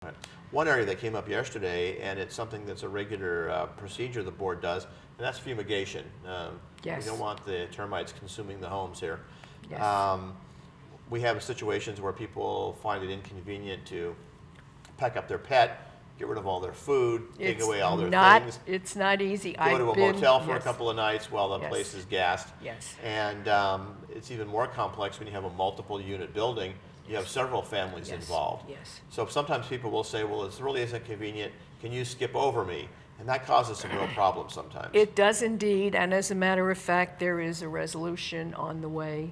Right. One area that came up yesterday, and it's something that's a regular procedure the board does, and that's fumigation. Yes. We don't want the termites consuming the homes here. Yes. We have situations where people find it inconvenient to pack up their pet, get rid of all their food, take away all their things. It's not easy. Go to a motel for a couple of nights while the Yes. place is gassed. Yes. And it's even more complex when you have a multiple unit building. You have several families Yes. involved. Yes. So sometimes people will say, well, this really isn't convenient. Can you skip over me? And that causes some real problems sometimes. It does indeed, and as a matter of fact, there is a resolution on the way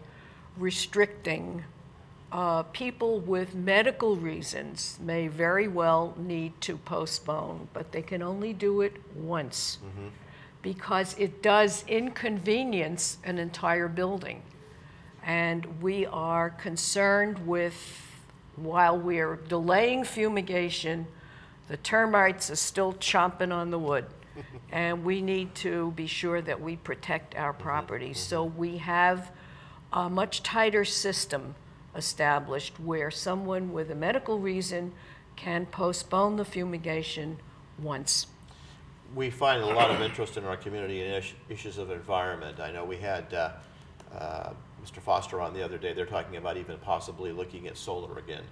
restricting people with medical reasons may very well need to postpone, but they can only do it once because it does inconvenience an entire building. And we are concerned with, while we are delaying fumigation, the termites are still chomping on the wood. And we need to be sure that we protect our property. So we have a much tighter system established where someone with a medical reason can postpone the fumigation once. We find a lot of interest in our community in issues of environment. I know we had Mr. Foster on the other day. They're talking about even possibly looking at solar again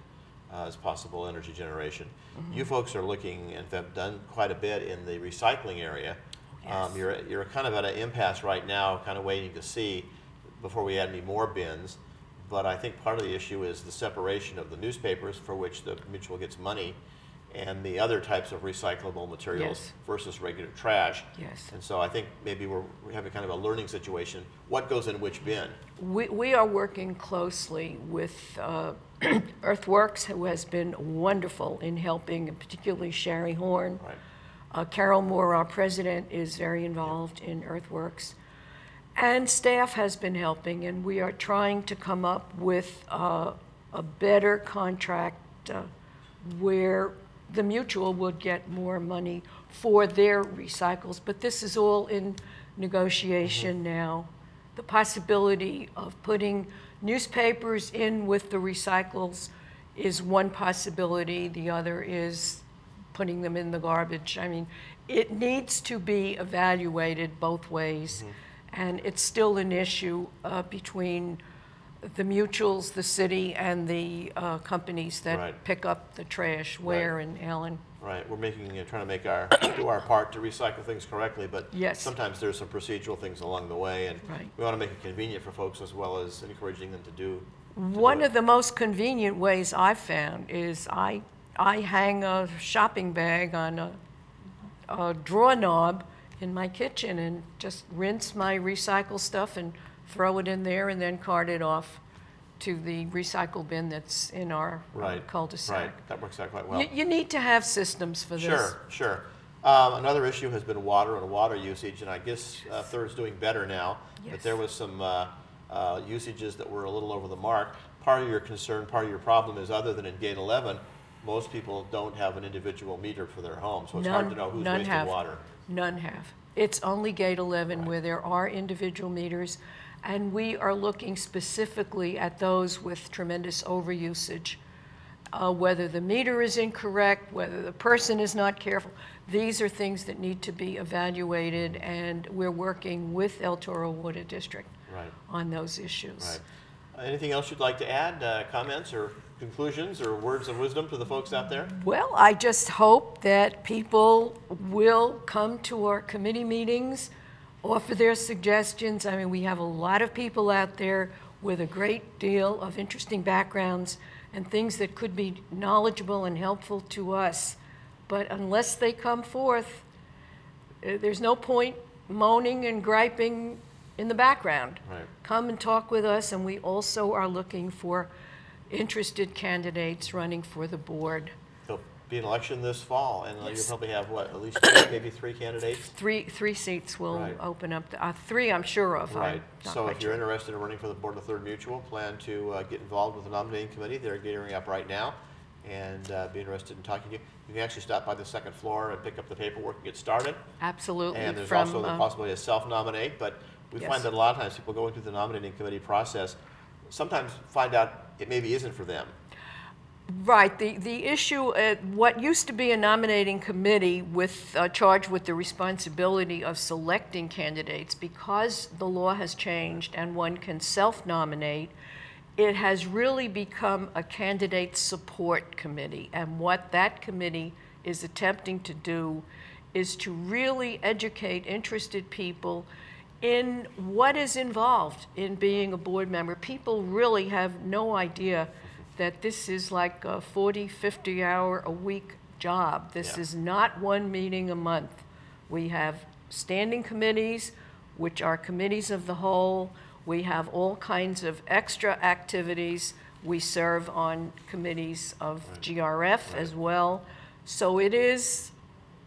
as possible energy generation. You folks are looking and have done quite a bit in the recycling area. Yes. You're kind of at an impasse right now, kind of waiting to see before we add any more bins. But I think part of the issue is the separation of the newspapers, for which the mutual gets money, and the other types of recyclable materials Yes. versus regular trash. Yes. And so I think maybe we're having kind of a learning situation. What goes in which bin? We are working closely with Earthworks, who has been wonderful in helping, and particularly Sherry Horn. Right. Carol Moore, our president, is very involved in Earthworks. And staff has been helping, and we are trying to come up with a better contract where the mutual would get more money for their recycles. But this is all in negotiation now. The possibility of putting newspapers in with the recycles is one possibility. The other is putting them in the garbage. I mean, it needs to be evaluated both ways. And it's still an issue between the mutuals, the city, and the companies that Right. pick up the trash, Ware and Allen. Right, we're trying to make do our part to recycle things correctly, but Yes. sometimes there's some procedural things along the way, and Right. we want to make it convenient for folks as well as encouraging them to do. One of the most convenient ways I've found is I hang a shopping bag on a drawer knob in my kitchen and just rinse my recycle stuff and throw it in there and then cart it off to the recycle bin that's in our cul-de-sac. Right, that works out quite well. You need to have systems for this. Sure, sure. Another issue has been water and water usage, and I guess Third's doing better now, but Yes. there was some usages that were a little over the mark. Part of your concern, part of your problem is, other than in Gate 11, most people don't have an individual meter for their home, so it's hard to know who's wasting water. None have. It's only Gate 11 where there are individual meters, and we are looking specifically at those with tremendous overusage. Whether the meter is incorrect, whether the person is not careful, these are things that need to be evaluated, and we're working with El Toro Water District on those issues. Right. Anything else you'd like to add, comments or conclusions or words of wisdom to the folks out there? Well, I just hope that people will come to our committee meetings, offer their suggestions. I mean, we have a lot of people out there with a great deal of interesting backgrounds and things that could be knowledgeable and helpful to us. But unless they come forth, there's no point moaning and griping in the background. Right. Come and talk with us, and we also are looking for interested candidates running for the board. There'll be an election this fall, and you'll probably have, what, at least maybe 3 candidates? Three seats will open up. 3, I'm sure of. Right. So if you're interested in running for the board of Third Mutual, plan to get involved with the nominating committee. They're gearing up right now, and be interested in talking to you. You can actually stop by the second floor and pick up the paperwork and get started. Absolutely. And there's also the possibility to self-nominate, but we find that a lot of times people going through the nominating committee process sometimes find out it maybe isn't for them. Right. The issue, what used to be a nominating committee with charged with the responsibility of selecting candidates, because the law has changed and one can self-nominate, it has really become a candidate support committee. And what that committee is attempting to do is to really educate interested people in what is involved in being a board member. People really have no idea that this is like a 40, 50-hour-a-week job. This is not one meeting a month. We have standing committees, which are committees of the whole. We have all kinds of extra activities. We serve on committees of GRF as well. So it is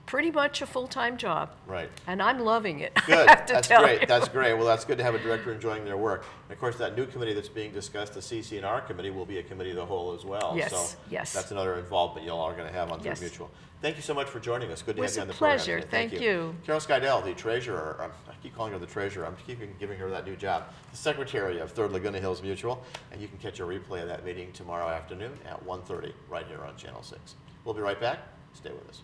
pretty much a full-time job. Right. And I'm loving it. Good. I have to That's tell great. you. That's great. Well, that's good to have a director enjoying their work. And of course, that new committee that's being discussed, the CC&R committee, will be a committee of the whole as well. Yes, So yes. that's another involvement you all are going to have on Third Yes. Mutual. Thank you so much for joining us. Good to It have was you a on the program pleasure. today. Thank you. Carol Skydell, the treasurer. I keep calling her the treasurer. I'm keeping giving her that new job. The secretary of Third Laguna Hills Mutual. And you can catch a replay of that meeting tomorrow afternoon at 1:30 right here on Channel 6. We'll be right back. Stay with us.